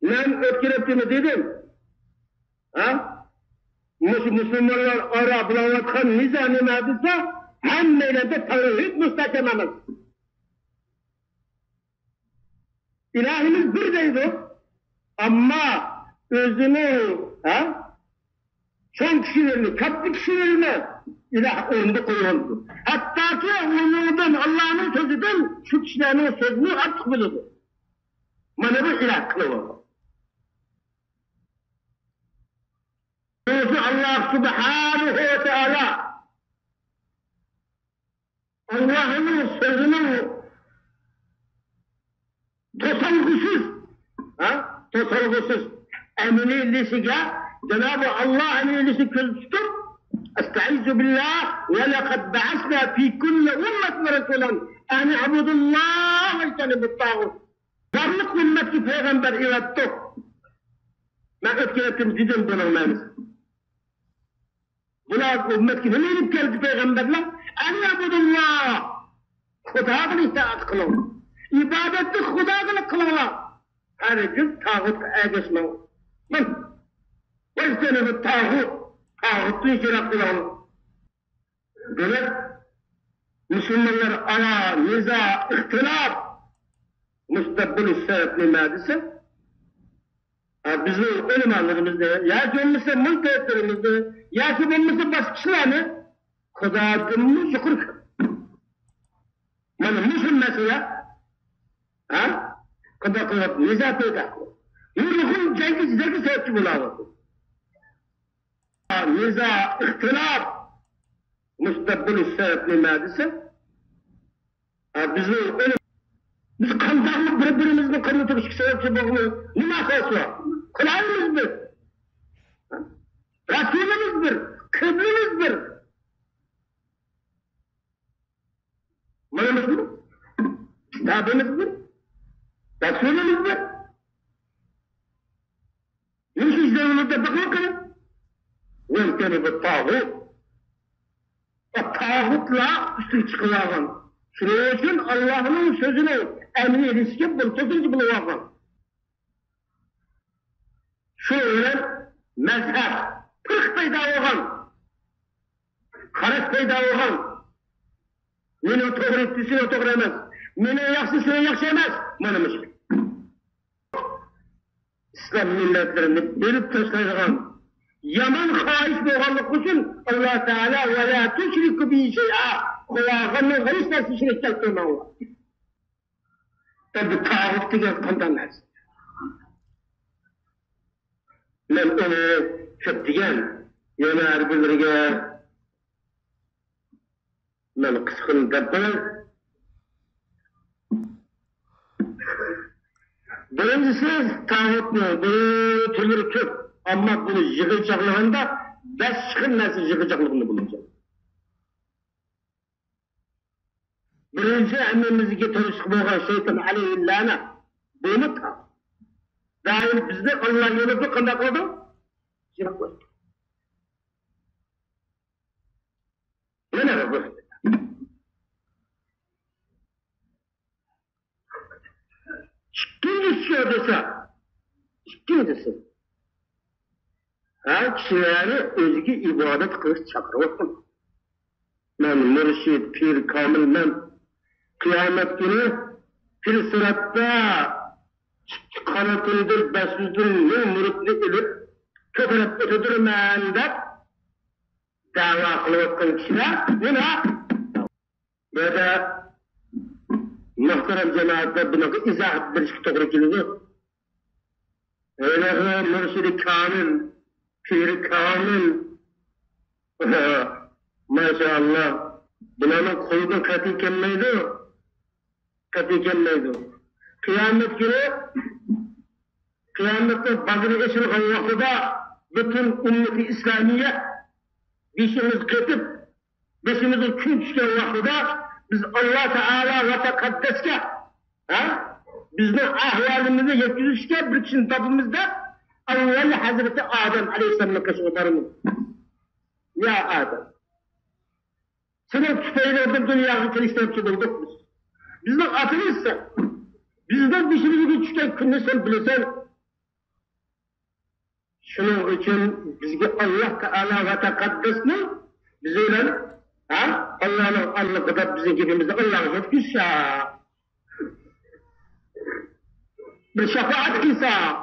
Ben ötküreptimi dedim. Ha? Müslümanlar ara bulanlatkan nizam nemadıysa hemmeyle de tevhid müstakememiz. İlahimiz birdeydi. Ama özünü son kişilerini, katlı kişilerini ilah önünde koyuldu. Hatta ki onlardan Allah'ın sözüden şu kişilerin sözünü artık bulundu. Bana bu ilah kılıyor. Allah Subhanahu ve Teala Allah'ın sözünün tasarrufsuz eminliğine Cenab-ı Allah eminliğini göz tutup Estaizu billah ve lekad ba'asna fi kulli ümmetin resulan en i'budullah ve ictanibut tağut. Varlık ümmeti peygamber irattık. Ben ötkenettim dedim bunun mevzusu. Bunlar ümmet gibi ne edip geldi peygamberler? En i'budullah. Khuda'nın itaat kılın. İbadeti Khuda'nın kılınlar. Herkes tağut ergeçmeyin. Ve ictanibut tağut. Tağutlu işaret kılın. Böyle Müslümanlar ala, niza, ihtilaf müstakbül sebepli medisi bizim ulemanlarımızda ya ki olmasa mülkiyetlerimizde ya ki olmasa başkasılarını Kudadımız yukarı kıl. Yani Müslüm mesela Kudat niza peyda kıl. Yürüyün cengiz zeki sebepçi bulavı. Niza, ihtilaf müstakbül sebepli medisi bizim biz kandarlık birbirimizle kanı tutuşuk sebepçi bakmıyor. Ne masası var? Kulağımızdır. Resulümüzdür. Kıblimizdir. Malımızdır. Kitabımızdır. Resulümüzdür. Niçin izlevimizde bakmak kadar? Yönteni bu tağut. O tağutla üstü çıkılagan. Şunun için Allah'ın sözünü emin ilişki bultusunca bulavagan. Şu öyle mezhep, pırk peyda olgan, karet peyda olgan, meni otoğru ettisini otoğru emez, meni yaksısını yakşı emez, manımış. İslam milletlerini bölüp taşlayacağım. Yaman haiş boğanlık için Allah Teala ve la tüşriku bi şey'a kulağının hiç nasıl şirk yaptığını Allah. Tabi tağut diye kandanmaz. Ben onu çok diyen yanar bilirge ben kıskın dabbalar. Birincisi tağut mu? Bu türlü çok. Ama bunu yıkılacağında 5 çıkın nasıl yıkılacağını bulacak. Birinci emmimizi getirişik boğan şeytan aleyhillâna bunu ta. Daim bizde Allah yolu kanda koydu. Yırak koydu. Ne bu? İkincisi ödese. İkincisi. Kişileri özgü ibadet kılıç çakırırsın. Ben mürşid, pir, kamil, ben kıyamet günü pir sıratta kanatındır, besüzdür, ne müritli edip köpürüp ötüdürmen de dava kılıvıkkın kişiler buna böyle muhterem cemaatte buna izah etmiş doğru geliyor. Öyle mürşid-i kamil, pir-i kamil, maşallah, bunların koyduğu katikenmeydi. Kıyamet günü, kıyamette Badr-ı Eşrik'in vaktida bütün ümmeti İslamiye beşimiz ketip, beşimizin kün düşken vaktida biz Allah Teala ve Tekaddeske bizden ahvalimizi yetkizişke bir kişinin tapımızda evvel Hazreti Adem Aleyhisselam'ın kaşıklarımız. Ya Adem, senin tüfeğini öldüm dünyayı kılıçlarıcı bulduk biz. Bizden atılırsa, bizden dişimizi geçişken künde sen bilesen, Şunun için bizge Allah Teala ve Tekaddes'ni biz öyle Allah'ın Allah'ı bizim gibimizde Allah'ı yetkişse bir şefaat kılsa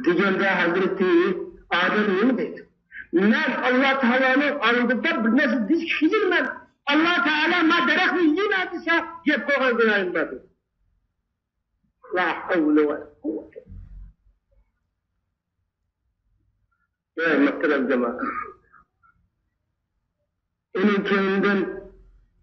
diyende Hazreti Adem mi dedi? Ben Allah Teala'nın aldıkta bir nasıl diz kişidir ben. Allah Teala ma derekli yemediyse cep koyar günahım dedi. La havle ve kuvvete. Ey muhterem cemaat. Onun kendinden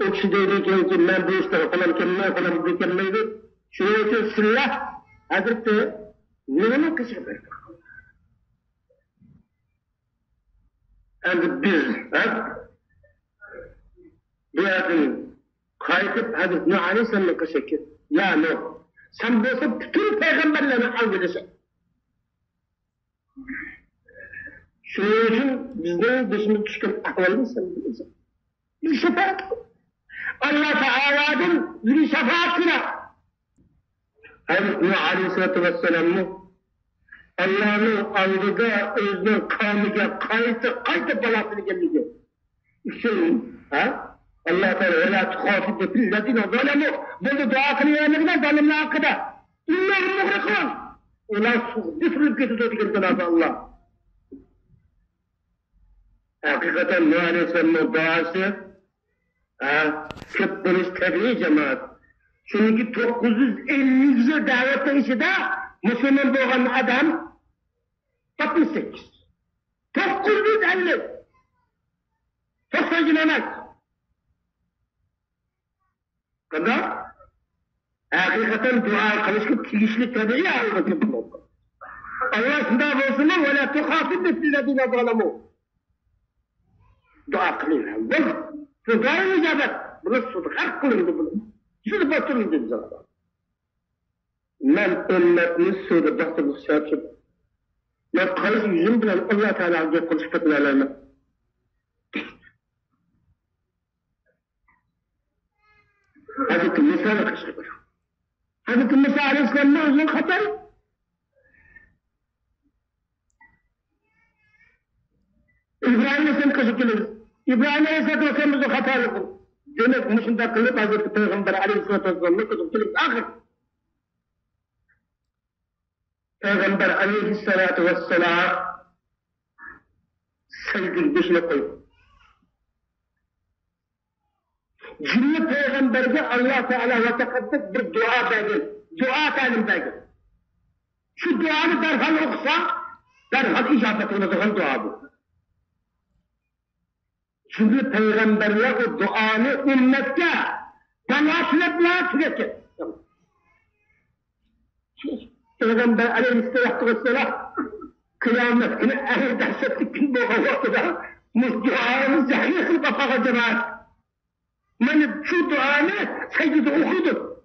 o kişi dediyken ki ben bu işleri yapamaydı. Şunun için silah Hazreti Nuh'un kışı verdi. Yani biz bir adım kayıtıp Hazreti Nuh Aleyhisselam'ın kışı ki ya Nuh sen bolsa bütün peygamberlerini algılasın. Şunun için bizden dışımız çıkan ahvalimiz sen bilirsin. Bir şefaat. Allah Teala'nın bir şefaatine. Hazreti Nuh Aleyhisselatü Vesselam'ın Allah'ın aldığı özünün kavmiyle kayıtıp balasını gelmeyecek. İşin, Allah Teala ve la tuhafidde fillezine zalemu. Böyle dua kılıyorlarına zalimle hakkıda. İllahü muhrikun. Ulan düşürüp götürdü diye Cenab-ı Allah. Hakikaten Nuh Aleyhisselam'ın duası kıptırış tabii cemaat. Çünkü 950 yıl davette işi de Müslüman olan adam 68. 950. Çok sayılamaz. Kadar hakikaten dua kılışıp kilişli tabii aldı. Allah sınav olsun ve la tuhafid fillezine zalemu. Dua kılın. Bu duayı icabet. Bunu sıdkar kılındı bunu. Şunu batırın dedi zaten. Ben ümmetini sığdı batırlık şartım. Ben kayıt yüzüm bilen Allah Teala'ya konuşup etmelerine. Hazreti Musa'ya kışkırır. Hazreti Musa Aleyhisselam'ın özünün hatarı. İbrahim Aleyhisselam kışkırır. İbrahim Aleyhisselam'ın özünün hatarıdır. Demek Müslüm'de kılıp Hazreti Peygamber Aleyhisselam'ın kışkırır. Ahir. Peygamber Aleyhisselatü Vesselam sevgili dışına koyup Cümle Peygamber'de Allah Teala ve Tekaddes bir dua verdi. Dua talim verdi. Şu duanı derhal okusa, derhal icabet olacak dua bu. Çünkü Peygamber'le o duanı ümmette bana sürekli Peygamber Aleyhisselatü Vesselam kıyamet günü ehir dehşetlik gün bu vakıda duanı zahiyesi kafağa cemaat. Yani şu duanı secde okudu.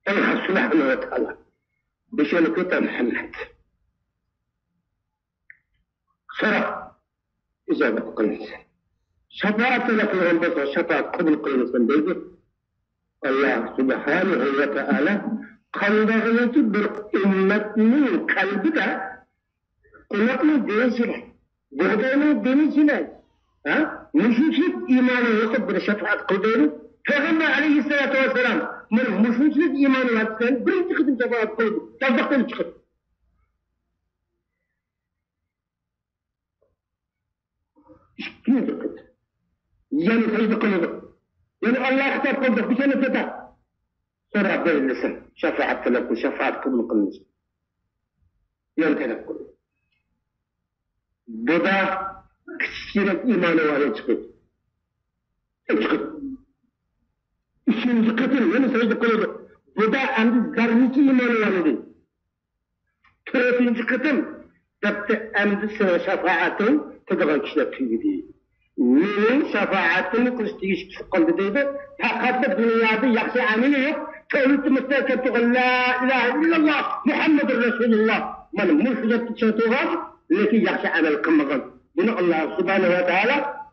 Allah subhanahu ve teala bişeni kuta Muhammed. Sonra icabet kılınız. Şefaat ile kılınırsa şefaat kabul kılınırsın dedi. Allah subhanahu ve teala kandağınızı bir ümmetinin kalbi de kulaklı denizine, buğdayının denizine, müşriklik imanı yoksa bir şefaat kıldığını Peygamber Aleyhisselatü Vesselam müşriklik imanı yapsan birinci kızım şefaat kıldı. Tavzaktan çıkıp. İkinci kız. Yani secde kıldı. Yani Allah'a hitap kıldı. Bir sene feda. Sonra verilirsin. Şefaat telakku, şefaat kabul kılınır. Yön telakku. Bu da küçük imanı var çıkıyor. Çıkıyor. İkinci kısım yani secde kıldı. Bu da hem zarniki imanı var idi. Dördüncü kısım depte hem şefaatin tadığın kişiler tüyüdü. Menin şefaatini kılıçtığı çıkıldı deydi. Fakat da dünyada yakşı ameli yok. Tevhid-i müstehkem tuğun la ilahe illallah Muhammedur Resulullah. Benim mürşidet çıktığı lekin yakşı amel kılmağın. Bunu Allah subhanahu ve teala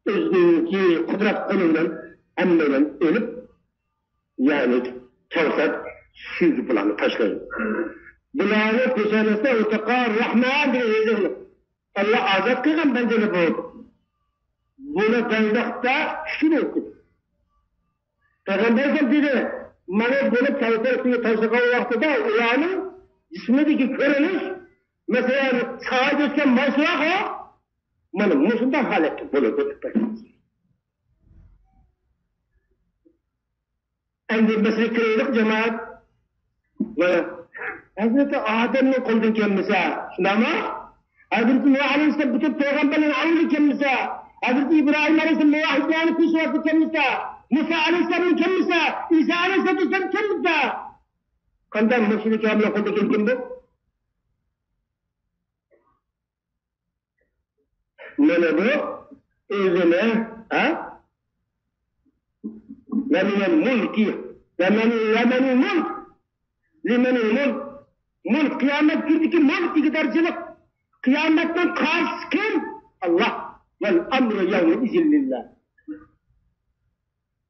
Özünki kudret kolundan emmeden ölüp yani Kevser süzü bulanı taşlayın. Bulanı köşenesine utakar Rahman diye yazılır. Allah azat kılgan bence de bu. Bunu benzakta şükür okudum. Peygamber dedi, bana bunu Kevser suyu taşıkan vaktida ulanın cismindeki körünüş mesela sağa geçen maşrak o bana musundan halette bunu götürmek. Endi mesele kiraylık cemaat Hazreti Adem'le koldun kendisi. Şuna Hazreti Nuh Aleyhisselam bütün peygamberlerin aldı kendisi. Hazreti İbrahim Aleyhisselam mevahidlerini pişirdi kendisi. Musa Aleyhisselam'ın kendisi. İsa Aleyhisselam'ın kendisi. Kandan müşrik amına koldun kim bu? Ne bu? Özüne, ومن الملك ومن الملك لمن الملك mulk kıyamet girdiki mulk ikidarcılık kıyametten karşı kim? Allah vel amru yevme izillillah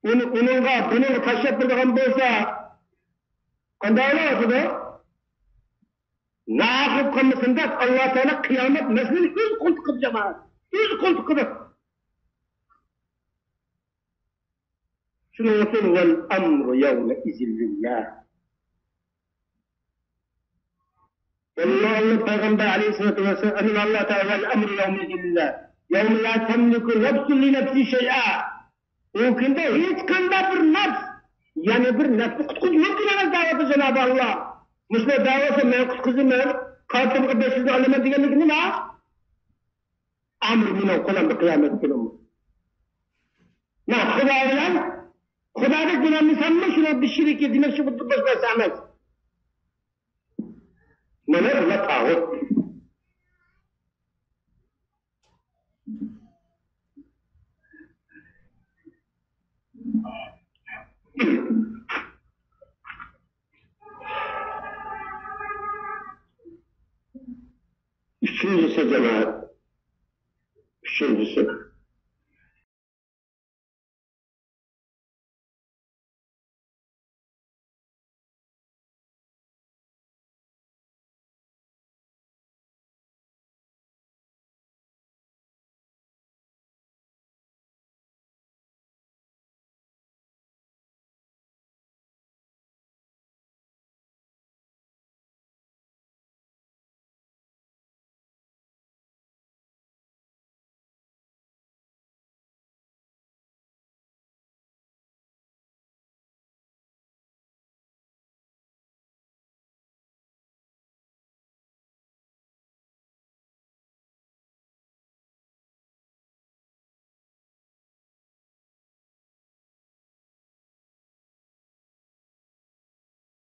bunun taşıyıp durduğun bolsa kanday olası da nakıp kalmasında Allah Teala kıyamet meselini üz koltukudur cemaat üz koltukudur şunu olsun vel amru yevme izillillah Allah Peygamber Aleyhisselatü Vesselam Allah Teala vel amru yevme izillillah yevme la temliku nefsun li nefsi şey'a o günde hiç kanda bir nefs yani bir nefsi kutkucu yok ki davası Cenab-ı Allah Müslüman davası ben kutkucu ben kartımı 500 aleme diyenlik ne la amr mine kolan bir kıyamet günü ne Hudayla Hudayla günahını sanma şuna bir şirik edine şu kutu başına sahmet Mene Allah tağut Üçüncüsü cemaat. Üçüncüsü.